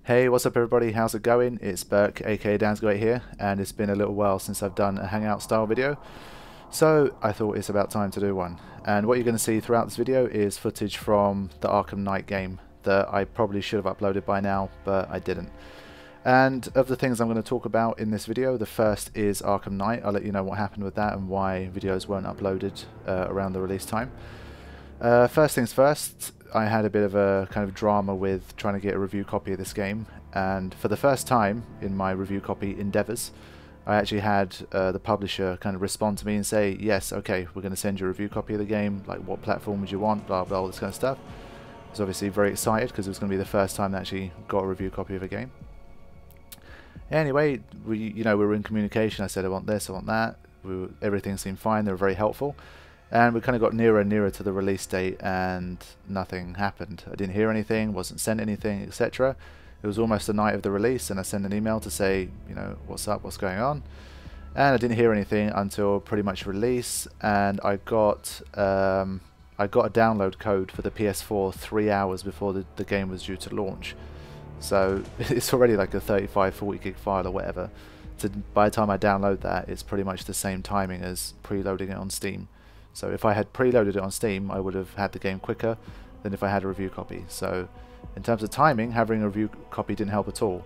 Hey, what's up everybody, how's it going? It's Burke, aka Dansg08 here, and it's been a little while since I've done a Hangout style video, so I thought it's about time to do one. And what you're going to see throughout this video is footage from the Arkham Knight game that I probably should have uploaded by now, but I didn't. And of the things I'm going to talk about in this video, the first is Arkham Knight. I'll let you know what happened with that and why videos weren't uploaded around the release time. First things first, I had a bit of a kind of drama with trying to get a review copy of this game, and for the first time in my review copy endeavours, I actually had the publisher kind of respond to me and say, yes, okay, we're going to send you a review copy of the game, like what platform would you want, blah blah, all this kind of stuff. I was obviously very excited because it was going to be the first time I actually got a review copy of a game. Anyway, we were in communication. I said I want this, I want that. Everything seemed fine, they were very helpful. And we kind of got nearer and nearer to the release date and nothing happened. I didn't hear anything, wasn't sent anything, etc. It was almost the night of the release and I sent an email to say, what's up, what's going on? And I didn't hear anything until pretty much release, and I got a download code for the PS4 3 hours before the game was due to launch. So it's already like a 35-40 gig file or whatever. So by the time I download that, it's pretty much the same timing as preloading it on Steam. So if I had preloaded it on Steam, I would have had the game quicker than if I had a review copy. So in terms of timing, having a review copy didn't help at all.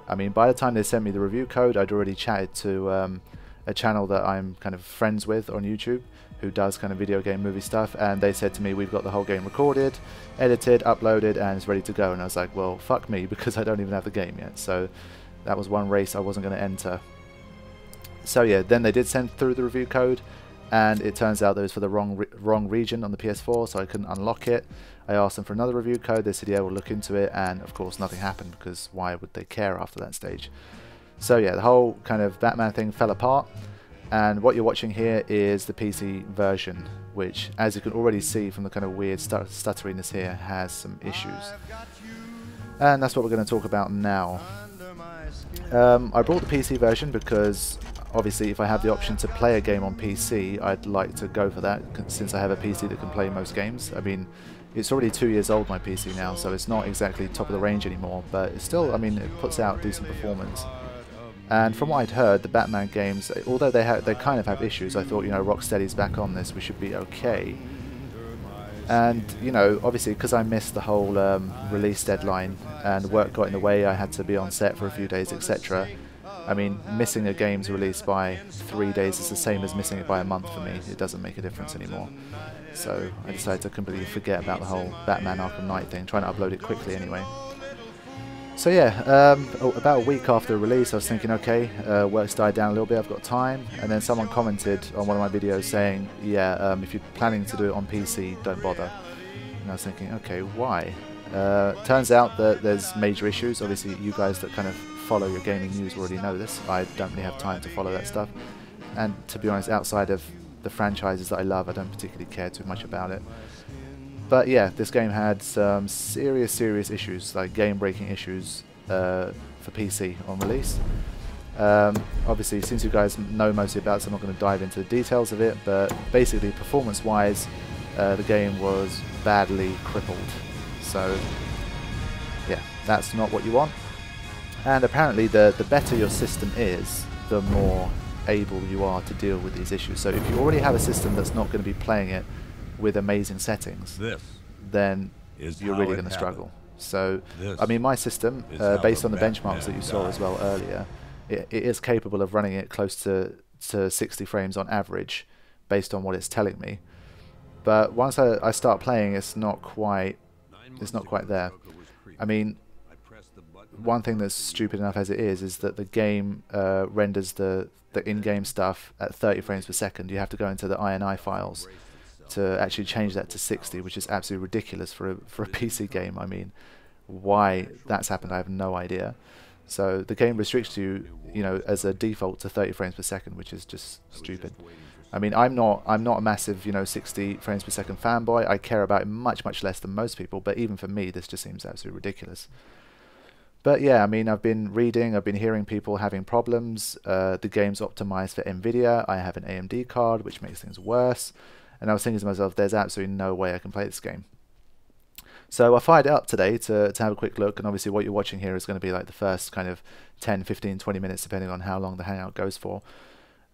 I mean, by the time they sent me the review code, I'd already chatted to a channel that I'm kind of friends with on YouTube, who does kind of video game movie stuff, and they said to me, we've got the whole game recorded, edited, uploaded, and it's ready to go. And I was like, well, fuck me, because I don't even have the game yet. So that was one race I wasn't going to enter. So yeah, then they did send through the review code, and it turns out that it was for the wrong region on the PS4, so I couldn't unlock it. I asked them for another review code. They said, yeah, we'll look into it, and of course nothing happened, because why would they care after that stage? So yeah, the whole kind of Batman thing fell apart, and what you're watching here is the PC version, which, as you can already see from the kind of weird stutteriness here, has some issues. And that's what we're going to talk about now. I brought the PC version because obviously if I have the option to play a game on PC, I'd like to go for that, since I have a PC that can play most games. I mean, it's already 2 years old, my PC now, so it's not exactly top of the range anymore, but it's still, I mean, it puts out decent performance. And from what I'd heard, the Batman games, although they kind of have issues, I thought, Rocksteady's back on this, we should be okay. And, obviously, because I missed the whole release deadline and work got in the way, I had to be on set for a few days, etc. I mean, missing a game's release by 3 days is the same as missing it by a month for me. It doesn't make a difference anymore. So I decided to completely forget about the whole Batman Arkham Knight thing, trying to upload it quickly anyway. So yeah, about a week after release, I was thinking, okay, work's died down a little bit, I've got time. And then someone commented on one of my videos saying, yeah, if you're planning to do it on PC, don't bother. And I was thinking, okay, why? Turns out that there's major issues. Obviously, you guys that kind of follow your gaming news already know this. I don't really have time to follow that stuff. And to be honest, outside of the franchises that I love, I don't particularly care too much about it. But yeah, this game had some serious issues, like game-breaking issues for PC on release. Obviously, since you guys know mostly about it, I'm not going to dive into the details of it, but basically, performance-wise, the game was badly crippled. So yeah, that's not what you want. And apparently, the better your system is, the more able you are to deal with these issues. So if you already have a system that's not going to be playing it with amazing settings, then you're really going to struggle. So, I mean, my system, based on the benchmarks that you saw as well earlier, it is capable of running it close to 60 frames on average, based on what it's telling me. But once I start playing, it's not quite there. I mean, one thing that's stupid enough as it is that the game renders the in-game stuff at 30 frames per second. You have to go into the INI files to actually change that to 60, which is absolutely ridiculous for a PC game. I mean, why that's happened, I have no idea. So the game restricts you, as a default to 30 frames per second, which is just stupid. I mean, I'm not a massive, 60 frames per second fanboy. I care about it much less than most people, but even for me, this just seems absolutely ridiculous. But yeah, I mean, I've been reading, I've been hearing people having problems. The game's optimized for Nvidia. I have an AMD card, which makes things worse. And I was thinking to myself, there's absolutely no way I can play this game. So I fired it up today to have a quick look, and obviously what you're watching here is going to be like the first kind of 10, 15, 20 minutes depending on how long the hangout goes for.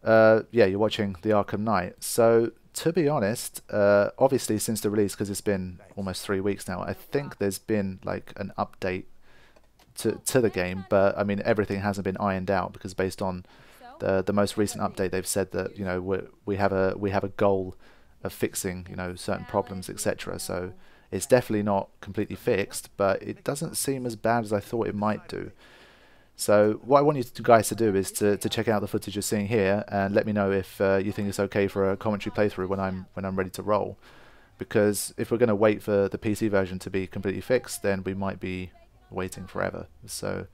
Yeah, you're watching the Arkham Knight. So to be honest, obviously since the release, because it's been almost 3 weeks now, I think there's been like an update to the game, but I mean everything hasn't been ironed out, because based on the most recent update, they've said that, you know, we have a goal of fixing, you know, certain problems, etc. So it's definitely not completely fixed, but it doesn't seem as bad as I thought it might do. So what I want you guys to do is to check out the footage you're seeing here and let me know if you think it's okay for a commentary playthrough when I'm ready to roll. Because if we're going to wait for the PC version to be completely fixed, then we might be waiting forever. So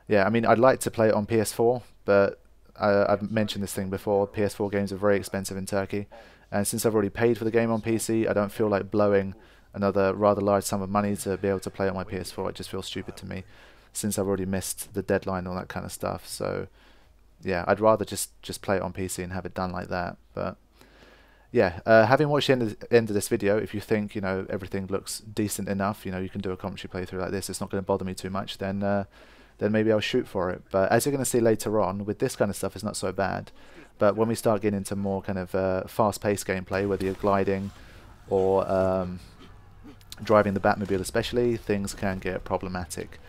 yeah, I mean, I'd like to play it on PS4, but I've mentioned this thing before, PS4 games are very expensive in Turkey, and since I've already paid for the game on PC, I don't feel like blowing another rather large sum of money to be able to play on my PS4. It just feels stupid to me, since I've already missed the deadline and all that kind of stuff. So yeah, I'd rather just play it on PC and have it done like that. But yeah, having watched the end of this video, if you think, you know, everything looks decent enough, you know, you can do a commentary playthrough like this, it's not going to bother me too much, then maybe I'll shoot for it. But as you're going to see later on, with this kind of stuff, it's not so bad. But when we start getting into more kind of fast-paced gameplay, whether you're gliding or driving the Batmobile especially, things can get problematic.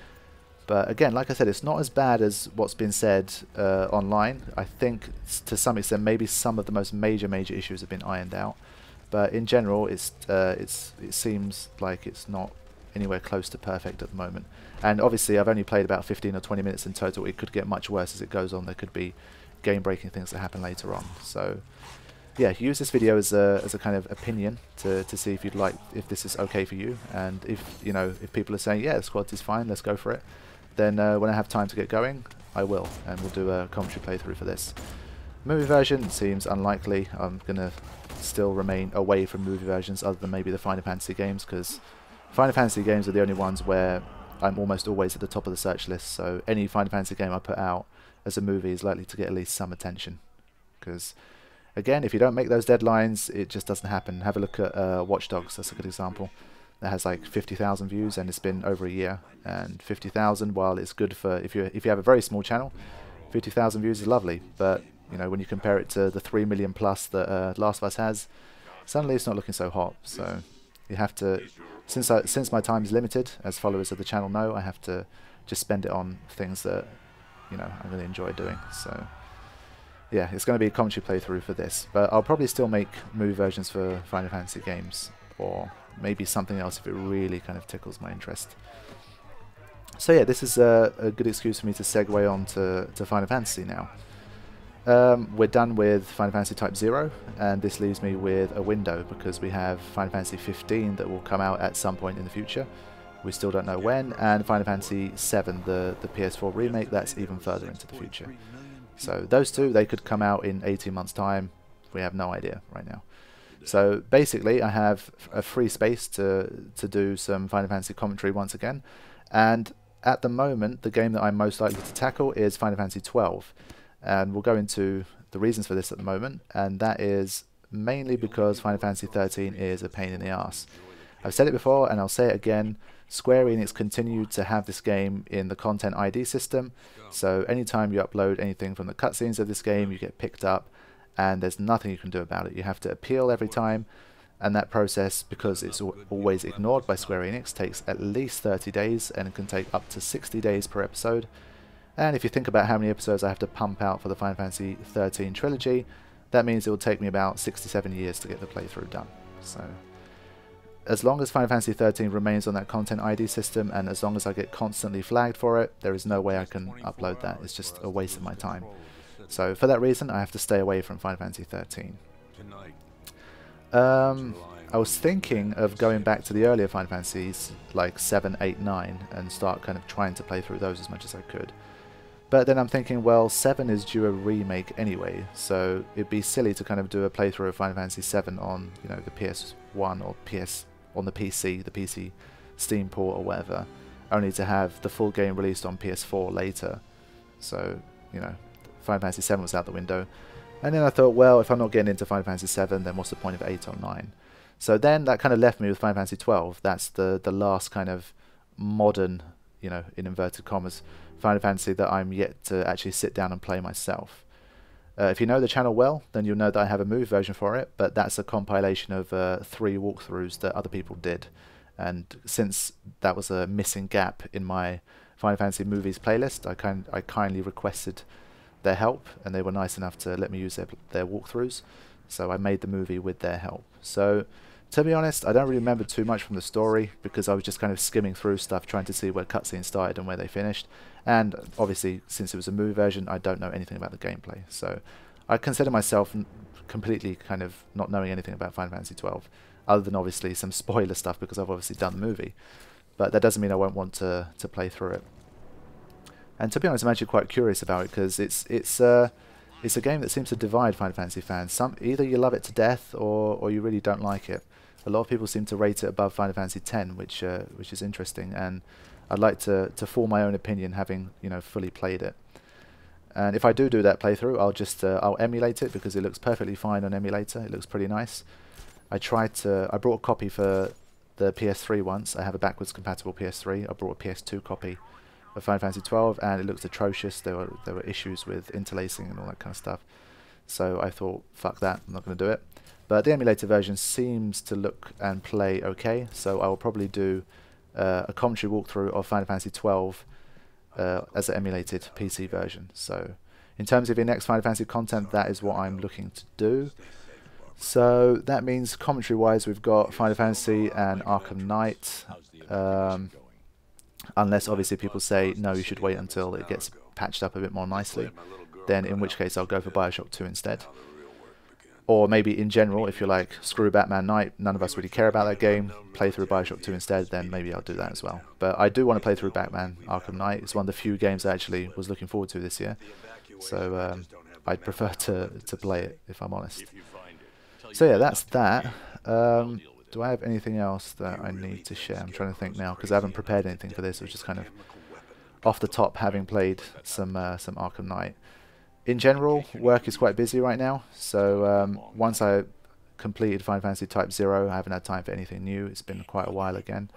But again, like I said, it's not as bad as what's been said online. I think to some extent maybe some of the most major issues have been ironed out. But in general, it seems like it's not anywhere close to perfect at the moment. And obviously I've only played about 15 or 20 minutes in total. It could get much worse as it goes on. There could be game-breaking things that happen later on. So yeah, use this video as a kind of opinion to see if if this is okay for you, and if, you know, if people are saying, yeah, the quality's fine, let's go for it, then when I have time to get going, I will, and we'll do a commentary playthrough for this. Movie version seems unlikely. I'm gonna still remain away from movie versions, other than maybe the Final Fantasy games, because Final Fantasy games are the only ones where I'm almost always at the top of the search list. So any Final Fantasy game I put out as a movie is likely to get at least some attention, because again, if you don't make those deadlines, it just doesn't happen. Have a look at Watch Dogs. That's a good example. That has like 50,000 views, and it's been over a year. And 50,000, while it's good for if you have a very small channel, 50,000 views is lovely. But you know, when you compare it to the 3 million plus that Last of Us has, suddenly it's not looking so hot. So you have to, since my time is limited, as followers of the channel know, I have to just spend it on things that, you know, I really enjoy doing. So yeah, it's going to be a commentary playthrough for this, but I'll probably still make movie versions for Final Fantasy games, or maybe something else if it really kind of tickles my interest. So yeah, this is a good excuse for me to segue on to Final Fantasy now. We're done with Final Fantasy Type 0, and this leaves me with a window, because we have Final Fantasy 15 that will come out at some point in the future. We still don't know when, and Final Fantasy 7, the PS4 remake, that's even further into the future. So those two, they could come out in 18 months time. We have no idea right now. So basically I have a free space to do some Final Fantasy commentary once again, and at the moment the game that I'm most likely to tackle is Final Fantasy 12, and we'll go into the reasons for this at the moment, and that is mainly because Final Fantasy 13 is a pain in the ass. I've said it before and I'll say it again, Square Enix continued to have this game in the Content ID system, so anytime you upload anything from the cutscenes of this game, you get picked up, and there's nothing you can do about it. You have to appeal every time, and that process, because it's always ignored by Square Enix, takes at least 30 days, and it can take up to 60 days per episode. And if you think about how many episodes I have to pump out for the Final Fantasy 13 trilogy, that means it will take me about 67 years to get the playthrough done. So as long as Final Fantasy 13 remains on that Content ID system, and as long as I get constantly flagged for it, there is no way I can upload that. It's just a waste of my time. So for that reason, I have to stay away from Final Fantasy 13. I was thinking of going back to the earlier Final Fantasies, like 7, 8, 9, and start kind of trying to play through those as much as I could. But then I'm thinking, well, 7 is due a remake anyway, so it'd be silly to kind of do a playthrough of Final Fantasy 7 on, you know, the PS1 or on the PC Steam port or whatever, only to have the full game released on PS4 later. So, you know, Final Fantasy 7 was out the window. And then I thought, well, if I'm not getting into Final Fantasy 7, then what's the point of 8 or 9? So then that kind of left me with Final Fantasy 12. That's the last kind of modern, you know, in inverted commas, Final Fantasy that I'm yet to actually sit down and play myself. If you know the channel well, then you'll know that I have a movie version for it, but that's a compilation of 3 walkthroughs that other people did. And since that was a missing gap in my Final Fantasy movies playlist, I kindly requested their help, and they were nice enough to let me use their walkthroughs. So I made the movie with their help. So to be honest, I don't really remember too much from the story, because I was just kind of skimming through stuff trying to see where cutscenes started and where they finished. And obviously, since it was a movie version, I don't know anything about the gameplay. So I consider myself completely kind of not knowing anything about Final Fantasy 12, other than obviously some spoiler stuff because I've obviously done the movie. But that doesn't mean I won't want to play through it. And to be honest, I'm actually quite curious about it, because it's a game that seems to divide Final Fantasy fans. Either you love it to death or you really don't like it. A lot of people seem to rate it above Final Fantasy X, which is interesting, and I'd like to form my own opinion, having, you know, fully played it. And if I do that playthrough, I'll emulate it, because it looks perfectly fine on emulator. It looks pretty nice. I brought a copy for the PS3 once. I have a backwards compatible PS3. I brought a PS2 copy of Final Fantasy 12, and it looks atrocious. There were issues with interlacing and all that kind of stuff. So I thought, fuck that, I'm not going to do it. But the emulator version seems to look and play okay, so I will probably do a commentary walkthrough of Final Fantasy 12 as an emulated PC version. So in terms of your next Final Fantasy content, that is what I'm looking to do. So that means commentary wise, we've got Final Fantasy and Arkham Knight, unless obviously people say no, you should wait until it gets patched up a bit more nicely, then in which case I'll go for Bioshock 2 instead. Or maybe in general, if you're like, screw Batman Knight, none of us really care about that game, play through Bioshock 2 instead, then maybe I'll do that as well. But I do want to play through Batman Arkham Knight. It's one of the few games I actually was looking forward to this year. So I'd prefer to play it, if I'm honest. So yeah, that's that. Do I have anything else that I need to share? I'm trying to think now, because I haven't prepared anything for this. It was just kind of off the top, having played some Arkham Knight. In general, work is quite busy right now, so once I completed Final Fantasy Type 0, I haven't had time for anything new. It's been quite a while again.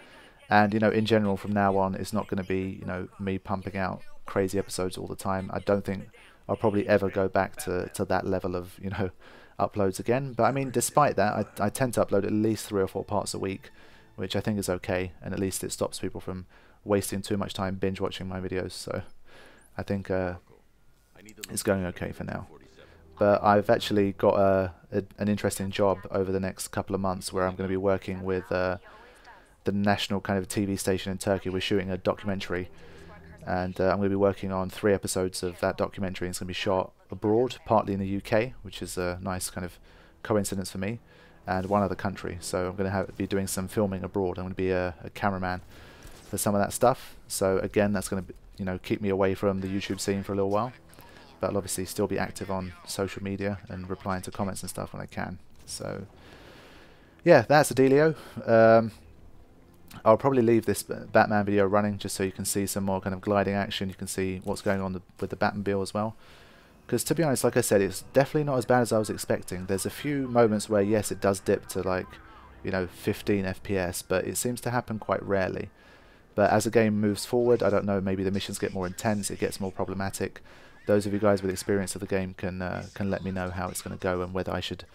And, you know, in general, from now on, it's not going to be, you know, me pumping out crazy episodes all the time. I don't think I'll probably ever go back to that level of, you know, uploads again. But, I mean, despite that, I tend to upload at least 3 or 4 parts a week, which I think is okay, and at least it stops people from wasting too much time binge watching my videos. So I think it's going okay for now. But I've actually got an interesting job over the next couple of months, where I'm going to be working with the national kind of TV station in Turkey. We're shooting a documentary, and I'm going to be working on 3 episodes of that documentary. It's going to be shot abroad, partly in the UK, which is a nice kind of coincidence for me, and one other country. So I'm going to be doing some filming abroad. I'm going to be a cameraman for some of that stuff. So again, that's going to, you know, keep me away from the YouTube scene for a little while. But I'll obviously still be active on social media and replying to comments and stuff when I can. So yeah, that's the dealio. I'll probably leave this Batman video running just so you can see some more kind of gliding action. You can see what's going on with the Batmobile as well. Because to be honest, like I said, it's definitely not as bad as I was expecting. There's a few moments where, yes, it does dip to like, you know, 15 FPS, but it seems to happen quite rarely. But as the game moves forward, I don't know, maybe the missions get more intense, it gets more problematic. Those of you guys with experience of the game can let me know how it's going to go, and whether I should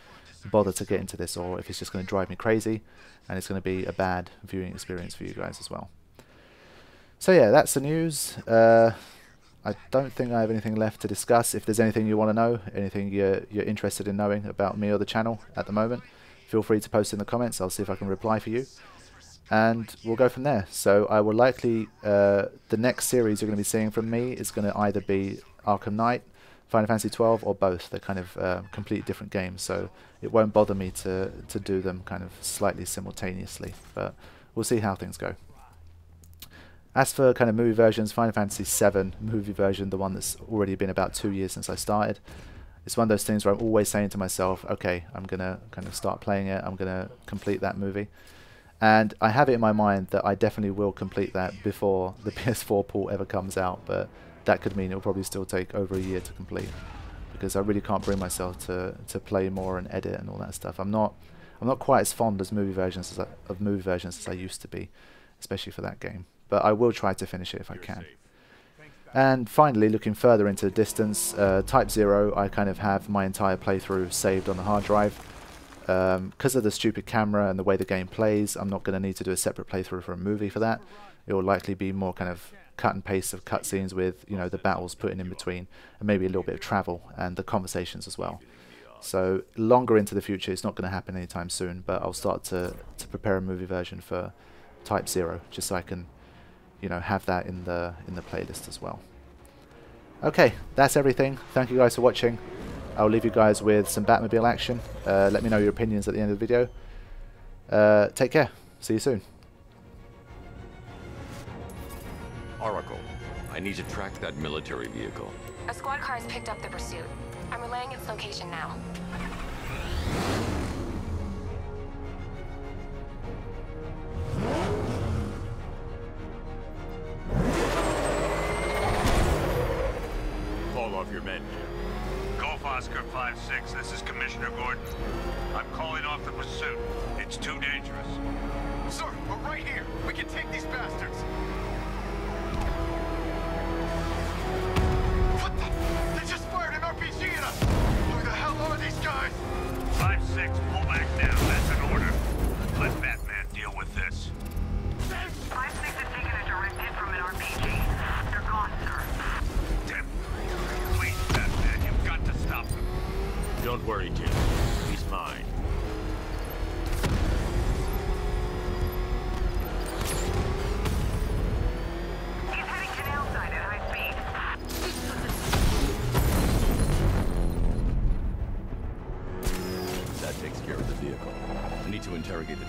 bother to get into this, or if it's just going to drive me crazy and it's going to be a bad viewing experience for you guys as well. So yeah, that's the news. I don't think I have anything left to discuss. If there's anything you want to know, anything you're interested in knowing about me or the channel at the moment, feel free to post in the comments. I'll see if I can reply for you, and we'll go from there. So I will likely, the next series you're going to be seeing from me is going to either be Arkham Knight, Final Fantasy 12, or both. They're kind of completely different games, so it won't bother me to do them kind of slightly simultaneously, but we'll see how things go. As for kind of movie versions, Final Fantasy VII movie version, the one that's already been about 2 years since I started, it's one of those things where I'm always saying to myself, okay, I'm going to kind of start playing it, I'm going to complete that movie. And I have it in my mind that I definitely will complete that before the PS4 port ever comes out, but that could mean it'll probably still take over a year to complete, because I really can't bring myself to play more and edit and all that stuff. I'm not I'm not quite as fond as movie versions of movie versions as I used to be, especially for that game. But I will try to finish it if I can. And finally, looking further into the distance, Type 0, I kind of have my entire playthrough saved on the hard drive. Because of the stupid camera and the way the game plays, I'm not going to need to do a separate playthrough for a movie for that. It will likely be more kind of cut and paste of cutscenes with, you know, the battles put in between, and maybe a little bit of travel and the conversations as well. So longer into the future, it's not going to happen anytime soon, but I'll start to prepare a movie version for Type 0, just so I can, you know, have that in the playlist as well. Okay, that's everything. Thank you guys for watching. I'll leave you guys with some Batmobile action. Let me know your opinions at the end of the video. Take care. See you soon. Oracle, I need to track that military vehicle. A squad car has picked up the pursuit. I'm relaying its location now. Call off your men, Jim. Golf Oscar 5-6, this is Commissioner Gordon. I'm calling off the pursuit. It's too dangerous. Sir, we're right here. We can take these bastards. What the? They just fired an RPG at us. Who the hell are these guys? 5-6, pull back now. That's an order. Let Batman deal with this. 5-6 has taken a direct hit from an RPG. They're gone, sir. Damn. Please, Batman, you've got to stop them. Don't worry, Jim. He's mine. He's heading canal side at high speed. That takes care of the vehicle. I need to interrogate the